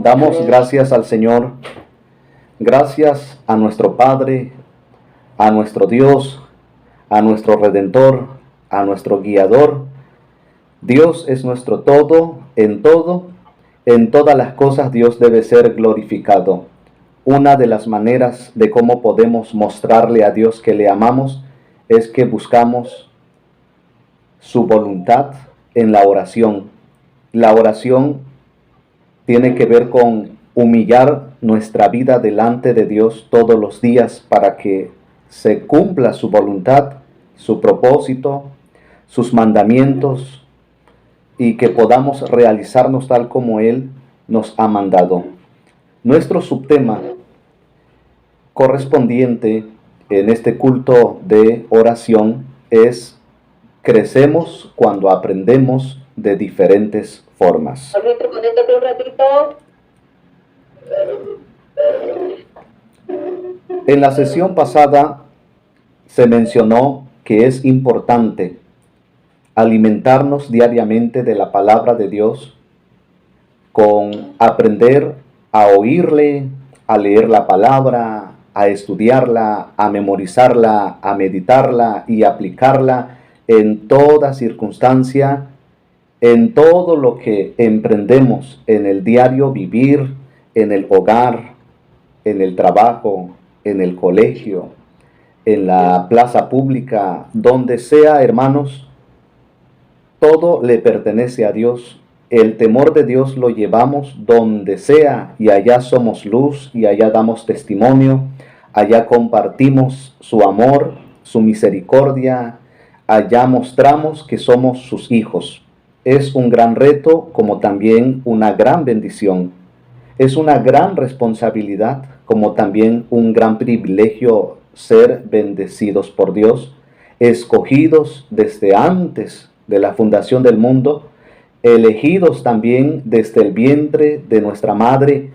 Damos gracias al Señor, gracias a nuestro Padre, a nuestro Dios, a nuestro Redentor, a nuestro Guiador. Dios es nuestro todo, en todas las cosas Dios debe ser glorificado. Una de las maneras de cómo podemos mostrarle a Dios que le amamos es que buscamos su voluntad en la oración. La oración tiene que ver con humillar nuestra vida delante de Dios todos los días para que se cumpla su voluntad, su propósito, sus mandamientos y que podamos realizarnos tal como Él nos ha mandado. Nuestro subtema correspondiente en este culto de oración es: crecemos cuando aprendemos de diferentes formas. Ahorita, conéctate un ratito. En la sesión pasada se mencionó que es importante alimentarnos diariamente de la palabra de Dios, con aprender a oírle, a leer la palabra, a estudiarla, a memorizarla, a meditarla y aplicarla en toda circunstancia, en todo lo que emprendemos en el diario vivir, en el hogar, en el trabajo, en el colegio, en la plaza pública, donde sea, hermanos. Todo le pertenece a Dios. El temor de Dios lo llevamos donde sea, y allá somos luz, y allá damos testimonio, allá compartimos su amor, su misericordia, allá mostramos que somos sus hijos. Es un gran reto, como también una gran bendición. Es una gran responsabilidad, como también un gran privilegio, ser bendecidos por Dios, escogidos desde antes de la fundación del mundo, elegidos también desde el vientre de nuestra madre.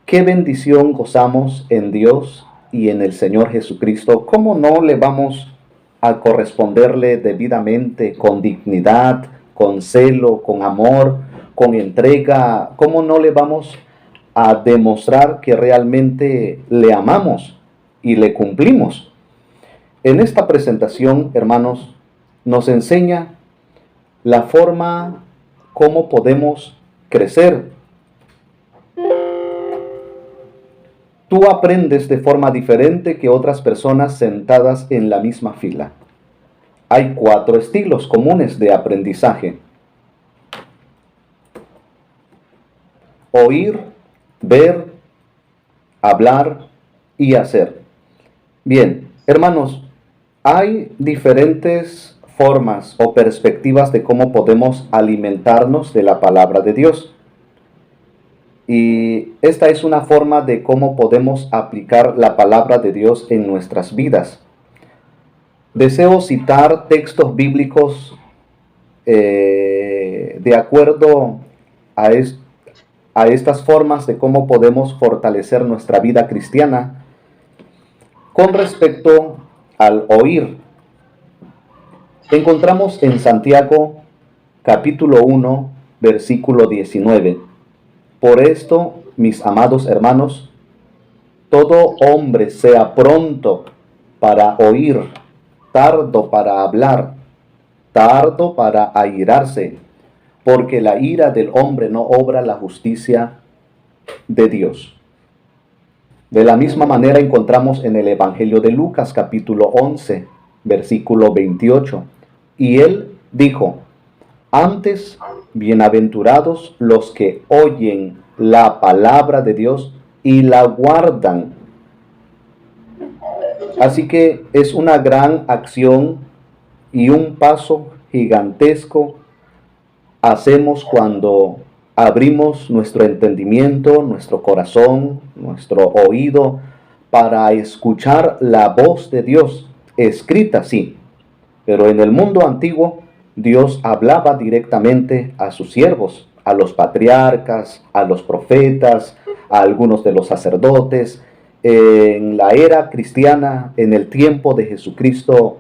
Qué bendición gozamos en Dios y en el Señor Jesucristo. ¿Cómo no le vamos a corresponderle debidamente, con dignidad, con celo, con amor, con entrega? ¿Cómo no le vamos a demostrar que realmente le amamos y le cumplimos? En esta presentación, hermanos, nos enseña la forma cómo podemos crecer. Tú aprendes de forma diferente que otras personas sentadas en la misma fila. Hay 4 estilos comunes de aprendizaje: oír, ver, hablar y hacer. Bien, hermanos, hay diferentes formas o perspectivas de cómo podemos alimentarnos de la palabra de Dios. Y esta es una forma de cómo podemos aplicar la palabra de Dios en nuestras vidas. Deseo citar textos bíblicos de acuerdo a estas formas de cómo podemos fortalecer nuestra vida cristiana con respecto al oír. Encontramos en Santiago capítulo 1, versículo 19. Por esto, mis amados hermanos, todo hombre sea pronto para oír, tardo para hablar, tardo para airarse, porque la ira del hombre no obra la justicia de Dios. De la misma manera encontramos en el Evangelio de Lucas capítulo 11, versículo 28. Y él dijo: antes, bienaventurados los que oyen la palabra de Dios y la guardan. Así que es una gran acción y un paso gigantesco hacemos cuando abrimos nuestro entendimiento, nuestro corazón, nuestro oído para escuchar la voz de Dios, escrita sí. Pero en el mundo antiguo, Dios hablaba directamente a sus siervos, a los patriarcas, a los profetas, a algunos de los sacerdotes. En la era cristiana, en el tiempo de Jesucristo,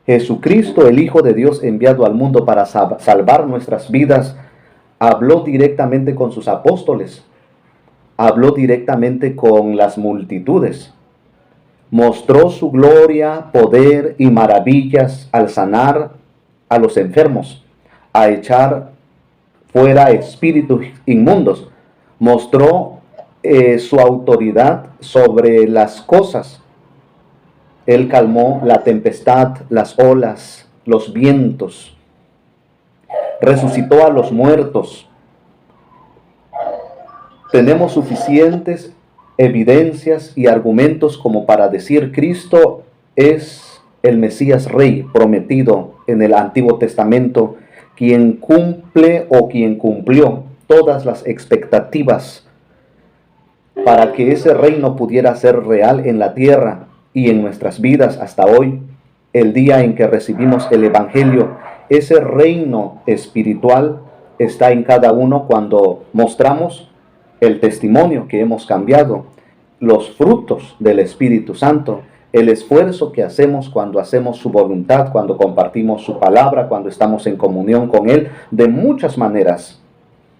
el Hijo de Dios enviado al mundo para salvar nuestras vidas, habló directamente con sus apóstoles, habló directamente con las multitudes, mostró su gloria, poder y maravillas al sanar a los enfermos, a echar fuera espíritus inmundos, mostró su autoridad sobre las cosas. Él calmó la tempestad, las olas, los vientos, resucitó a los muertos. Tenemos suficientes evidencias y argumentos como para decir Cristo es el Mesías Rey prometido en el Antiguo Testamento, quien cumple o quien cumplió todas las expectativas para que ese reino pudiera ser real en la tierra y en nuestras vidas hasta hoy, el día en que recibimos el Evangelio. Ese reino espiritual está en cada uno cuando mostramos el testimonio que hemos cambiado, los frutos del Espíritu Santo, el esfuerzo que hacemos cuando hacemos su voluntad, cuando compartimos su palabra, cuando estamos en comunión con Él, de muchas maneras.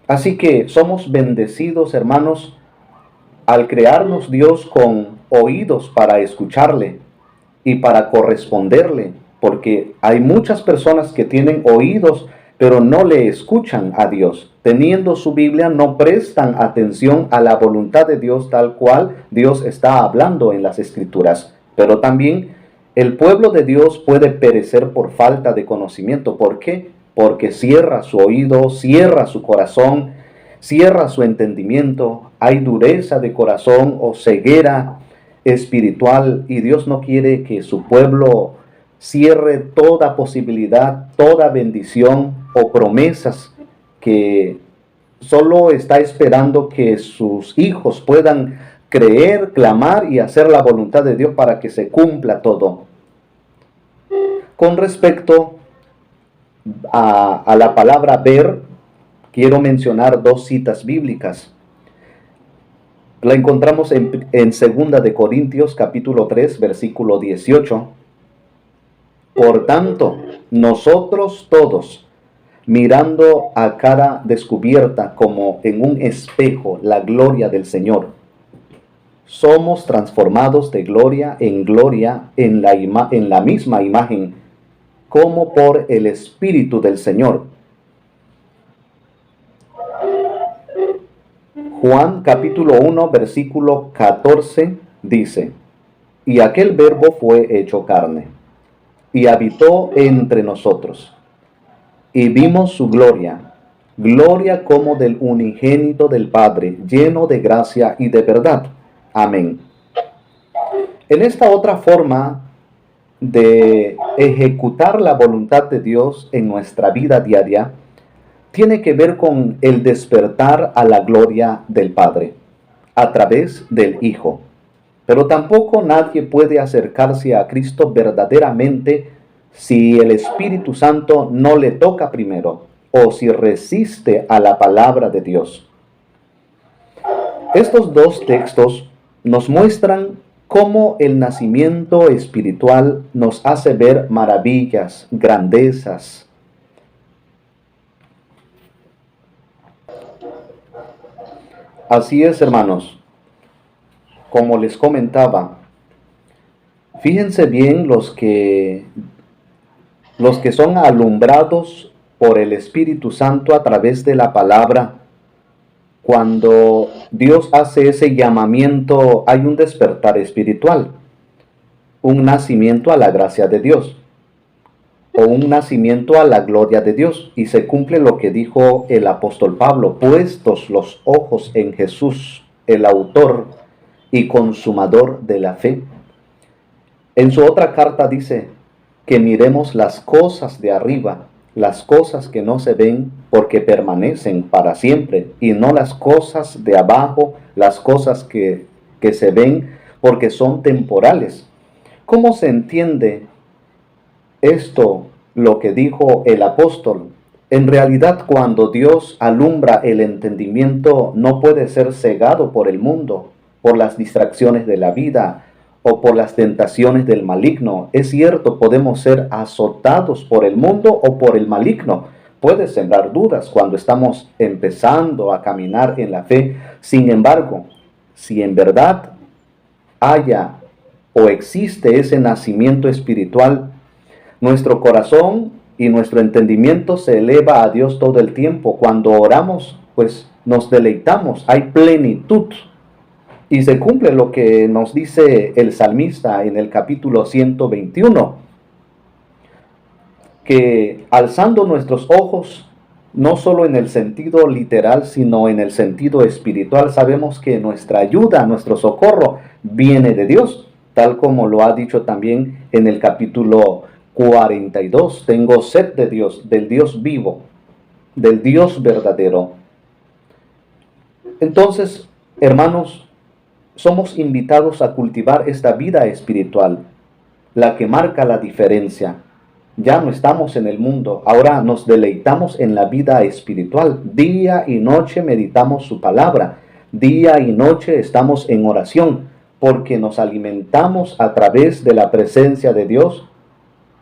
Así que somos bendecidos, hermanos, al crearnos Dios con oídos para escucharle y para corresponderle, porque hay muchas personas que tienen oídos, pero no le escuchan a Dios. Teniendo su Biblia, no prestan atención a la voluntad de Dios tal cual Dios está hablando en las Escrituras. Pero también el pueblo de Dios puede perecer por falta de conocimiento. ¿Por qué? Porque cierra su oído, cierra su corazón, cierra su entendimiento. Hay dureza de corazón o ceguera espiritual, y Dios no quiere que su pueblo cierre toda posibilidad, toda bendición o promesas que solo está esperando que sus hijos puedan creer, clamar y hacer la voluntad de Dios para que se cumpla todo. Con respecto a la palabra ver, quiero mencionar dos citas bíblicas. La encontramos en 2 de Corintios capítulo 3, versículo 18. Por tanto, nosotros todos, mirando a cara descubierta como en un espejo la gloria del Señor, somos transformados de gloria en gloria en la misma imagen, como por el Espíritu del Señor. Juan capítulo 1, versículo 14 dice: y aquel verbo fue hecho carne, y habitó entre nosotros, y vimos su gloria, gloria como del unigénito del Padre, lleno de gracia y de verdad. Amén. En esta otra forma de ejecutar la voluntad de Dios en nuestra vida diaria, tiene que ver con el despertar a la gloria del Padre a través del Hijo. Pero tampoco nadie puede acercarse a Cristo verdaderamente si el Espíritu Santo no le toca primero o si resiste a la palabra de Dios. Estos dos textos nos muestran cómo el nacimiento espiritual nos hace ver maravillas, grandezas. Así es, hermanos. Como les comentaba, fíjense bien los que son alumbrados por el Espíritu Santo a través de la palabra. Cuando Dios hace ese llamamiento, hay un despertar espiritual, un nacimiento a la gracia de Dios, o un nacimiento a la gloria de Dios, y se cumple lo que dijo el apóstol Pablo: puestos los ojos en Jesús, el autor y consumador de la fe. En su otra carta dice que miremos las cosas de arriba, las cosas que no se ven, porque permanecen para siempre, y no las cosas de abajo, las cosas que se ven, porque son temporales. ¿Cómo se entiende esto, lo que dijo el apóstol? En realidad, cuando Dios alumbra el entendimiento, no puede ser cegado por el mundo, por las distracciones de la vida o por las tentaciones del maligno. Es cierto, podemos ser azotados por el mundo o por el maligno, puede sembrar dudas cuando estamos empezando a caminar en la fe. Sin embargo, si en verdad haya o existe ese nacimiento espiritual, nuestro corazón y nuestro entendimiento se eleva a Dios todo el tiempo. Cuando oramos, pues nos deleitamos, hay plenitud. Y se cumple lo que nos dice el salmista en el capítulo 121, que alzando nuestros ojos, no solo en el sentido literal, sino en el sentido espiritual, sabemos que nuestra ayuda, nuestro socorro, viene de Dios, tal como lo ha dicho también en el capítulo 42. Tengo sed de Dios, del Dios vivo, del Dios verdadero. Entonces, hermanos, somos invitados a cultivar esta vida espiritual, la que marca la diferencia. Ya no estamos en el mundo, ahora nos deleitamos en la vida espiritual. Día y noche meditamos su palabra. Día y noche estamos en oración, porque nos alimentamos a través de la presencia de Dios,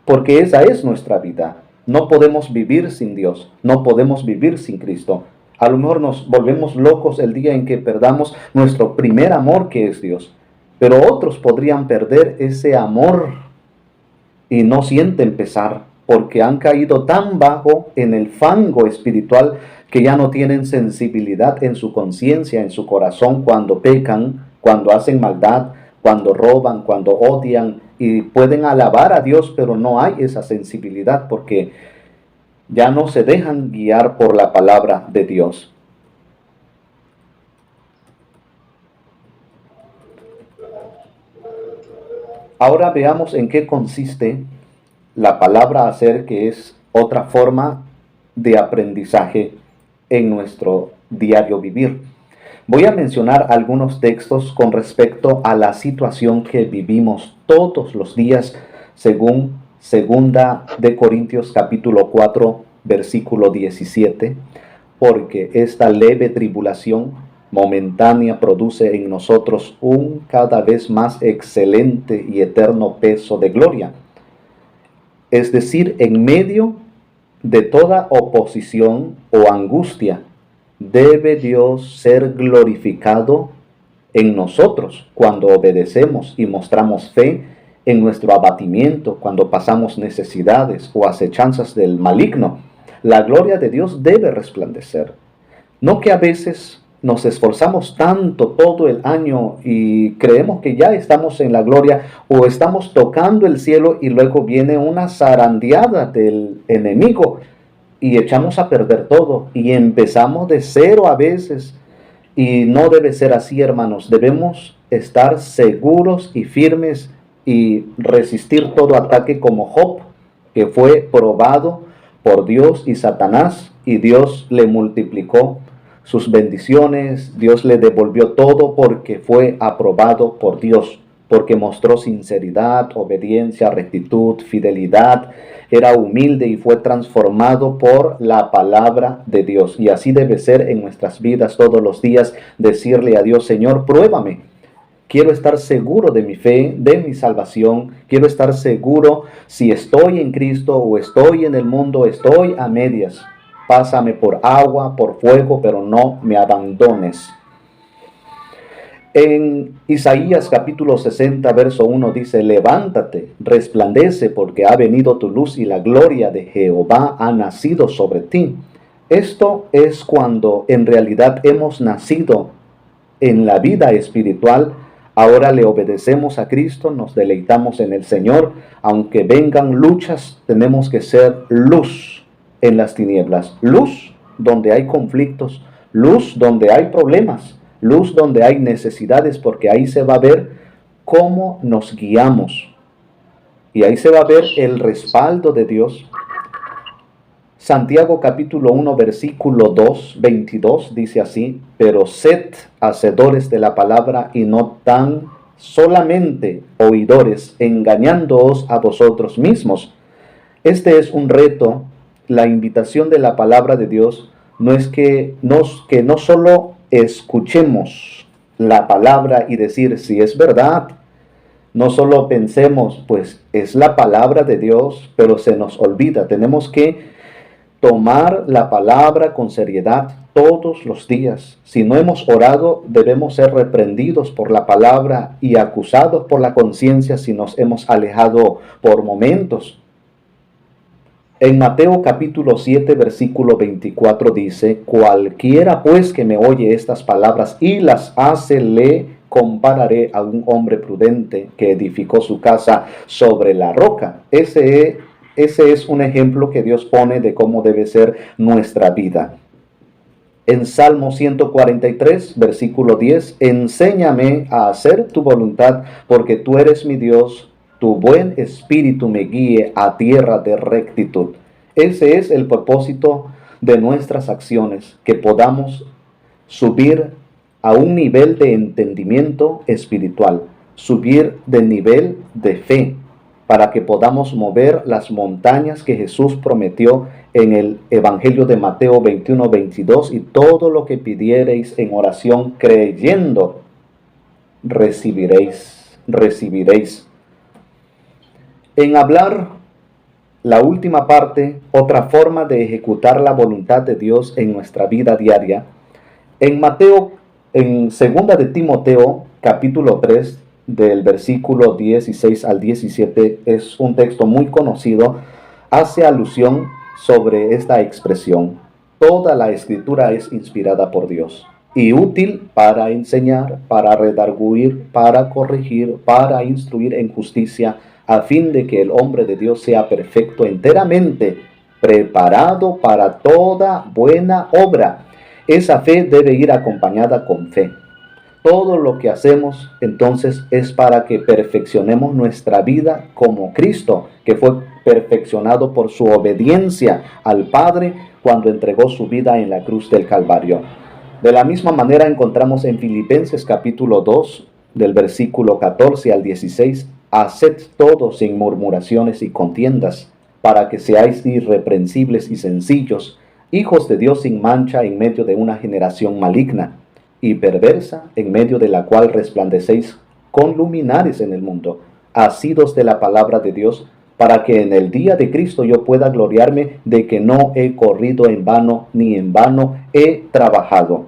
porque esa es nuestra vida. No podemos vivir sin Dios, no podemos vivir sin Cristo. A lo mejor nos volvemos locos el día en que perdamos nuestro primer amor, que es Dios. Pero otros podrían perder ese amor y no sienten pesar, porque han caído tan bajo en el fango espiritual que ya no tienen sensibilidad en su conciencia, en su corazón, cuando pecan, cuando hacen maldad, cuando roban, cuando odian, y pueden alabar a Dios, pero no hay esa sensibilidad porque ya no se dejan guiar por la palabra de Dios. Ahora veamos en qué consiste la palabra hacer, que es otra forma de aprendizaje en nuestro diario vivir. Voy a mencionar algunos textos con respecto a la situación que vivimos todos los días, según 2 Corintios capítulo 4, versículo 17, porque esta leve tribulación momentánea produce en nosotros un cada vez más excelente y eterno peso de gloria. Es decir, en medio de toda oposición o angustia, debe Dios ser glorificado en nosotros cuando obedecemos y mostramos fe, en nuestro abatimiento, cuando pasamos necesidades o acechanzas del maligno. La gloria de Dios debe resplandecer. No que a veces nos esforzamos tanto todo el año y creemos que ya estamos en la gloria o estamos tocando el cielo y luego viene una zarandeada del enemigo y echamos a perder todo y empezamos de cero a veces. Y no debe ser así, hermanos. Debemos estar seguros y firmes y resistir todo ataque como Job, que fue probado por Dios y Satanás, y Dios le multiplicó sus bendiciones. Dios le devolvió todo porque fue aprobado por Dios, porque mostró sinceridad, obediencia, rectitud, fidelidad. Era humilde y fue transformado por la palabra de Dios. Y así debe ser en nuestras vidas todos los días, decirle a Dios: Señor, pruébame. Quiero estar seguro de mi fe, de mi salvación. Quiero estar seguro si estoy en Cristo o estoy en el mundo, estoy a medias. Pásame por agua, por fuego, pero no me abandones. En Isaías capítulo 60, verso 1 dice: levántate, resplandece, porque ha venido tu luz y la gloria de Jehová ha nacido sobre ti. Esto es cuando en realidad hemos nacido en la vida espiritual. Ahora le obedecemos a Cristo, nos deleitamos en el Señor. Aunque vengan luchas, tenemos que ser luz en las tinieblas. Luz donde hay conflictos, luz donde hay problemas, luz donde hay necesidades, porque ahí se va a ver cómo nos guiamos. Y ahí se va a ver el respaldo de Dios. Santiago capítulo 1, versículo 2, 22 dice así: pero sed hacedores de la palabra y no tan solamente oidores, engañándoos a vosotros mismos. Este es un reto. La invitación de la palabra de Dios no es que no solo escuchemos la palabra y decir si es verdad. No solo pensemos, pues es la palabra de Dios, pero se nos olvida. Tenemos que tomar la palabra con seriedad todos los días. Si no hemos orado, debemos ser reprendidos por la palabra y acusados por la conciencia si nos hemos alejado por momentos. En Mateo capítulo 7, versículo 24 dice: cualquiera pues que me oye estas palabras y las hace, le compararé a un hombre prudente que edificó su casa sobre la roca. Ese es un ejemplo que Dios pone de cómo debe ser nuestra vida. En Salmo 143, versículo 10, enséñame a hacer tu voluntad, porque tú eres mi Dios, tu buen espíritu me guíe a tierra de rectitud. Ese es el propósito de nuestras acciones, que podamos subir a un nivel de entendimiento espiritual, subir de nivel de fe, para que podamos mover las montañas que Jesús prometió en el Evangelio de Mateo 21, 22, y todo lo que pidiereis en oración creyendo, recibiréis. En hablar, la última parte, otra forma de ejecutar la voluntad de Dios en nuestra vida diaria, en 2 de Timoteo, capítulo 3, del versículo 16 al 17, es un texto muy conocido, hace alusión sobre esta expresión: toda la escritura es inspirada por Dios y útil para enseñar, para redarguir, para corregir, para instruir en justicia, a fin de que el hombre de Dios sea perfecto, enteramente preparado para toda buena obra. Esa fe debe ir acompañada con fe. Todo lo que hacemos entonces es para que perfeccionemos nuestra vida como Cristo, que fue perfeccionado por su obediencia al Padre cuando entregó su vida en la cruz del Calvario. De la misma manera encontramos en Filipenses capítulo 2, del versículo 14 al 16, haced todo sin murmuraciones y contiendas, para que seáis irreprensibles y sencillos, hijos de Dios sin mancha en medio de una generación maligna y perversa, en medio de la cual resplandecéis con luminares en el mundo, asidos de la palabra de Dios, para que en el día de Cristo yo pueda gloriarme de que no he corrido en vano, ni en vano he trabajado.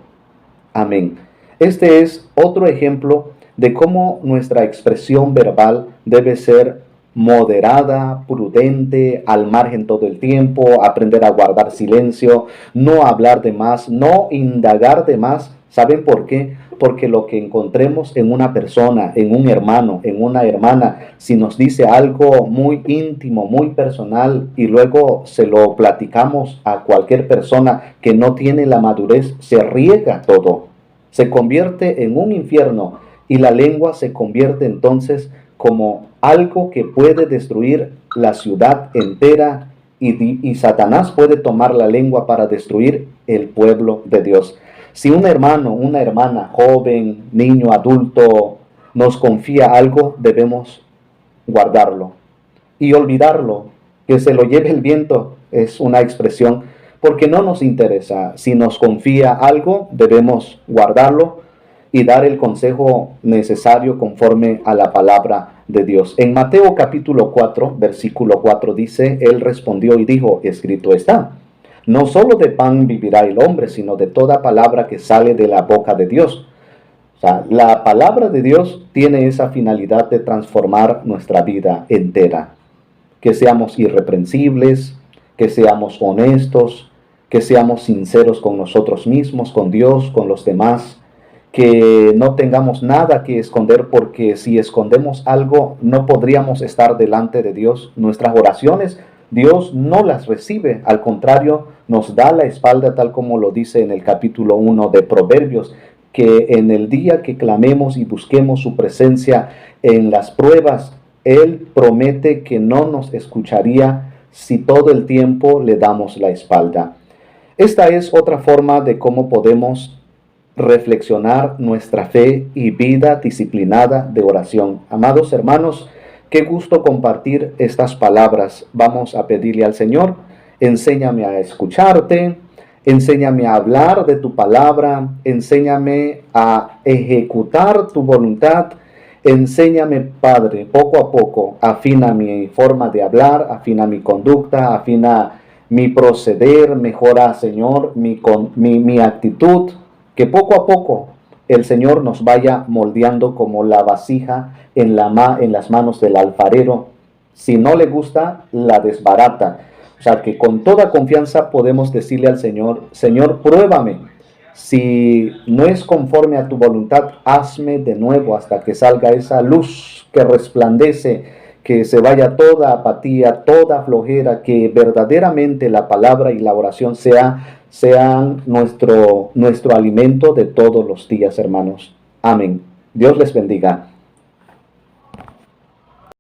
Amén. Este es otro ejemplo de cómo nuestra expresión verbal debe ser moderada, prudente, al margen todo el tiempo, aprender a guardar silencio, no hablar de más, no indagar de más. ¿Saben por qué? Porque lo que encontremos en una persona, en un hermano, en una hermana, si nos dice algo muy íntimo, muy personal, y luego se lo platicamos a cualquier persona que no tiene la madurez, se riega todo, se convierte en un infierno, y la lengua se convierte entonces como algo que puede destruir la ciudad entera, y Satanás puede tomar la lengua para destruir el pueblo de Dios. Si un hermano, una hermana, joven, niño, adulto, nos confía algo, debemos guardarlo y olvidarlo. Que se lo lleve el viento es una expresión, porque no nos interesa. Si nos confía algo, debemos guardarlo y dar el consejo necesario conforme a la palabra de Dios. En Mateo capítulo 4, versículo 4 dice: Él respondió y dijo, escrito está, no solo de pan vivirá el hombre, sino de toda palabra que sale de la boca de Dios. O sea, la palabra de Dios tiene esa finalidad de transformar nuestra vida entera. Que seamos irreprensibles, que seamos honestos, que seamos sinceros con nosotros mismos, con Dios, con los demás, que no tengamos nada que esconder, porque si escondemos algo no podríamos estar delante de Dios. Nuestras oraciones Dios no las recibe, al contrario, nos da la espalda, tal como lo dice en el capítulo 1 de Proverbios, que en el día que clamemos y busquemos su presencia en las pruebas, Él promete que no nos escucharía si todo el tiempo le damos la espalda. Esta es otra forma de cómo podemos reflexionar nuestra fe y vida disciplinada de oración. Amados hermanos, qué gusto compartir estas palabras. Vamos a pedirle al Señor, enséñame a escucharte, enséñame a hablar de tu palabra, enséñame a ejecutar tu voluntad, enséñame, Padre, poco a poco, afina mi forma de hablar, afina mi conducta, afina mi proceder, mejora, Señor, mi actitud, que poco a poco el Señor nos vaya moldeando como la vasija en las manos del alfarero. Si no le gusta, la desbarata. O sea, que con toda confianza podemos decirle al Señor, Señor, pruébame. Si no es conforme a tu voluntad, hazme de nuevo hasta que salga esa luz que resplandece, que se vaya toda apatía, toda flojera, que verdaderamente la palabra y la oración sean nuestro alimento de todos los días, hermanos. Amén. Dios les bendiga.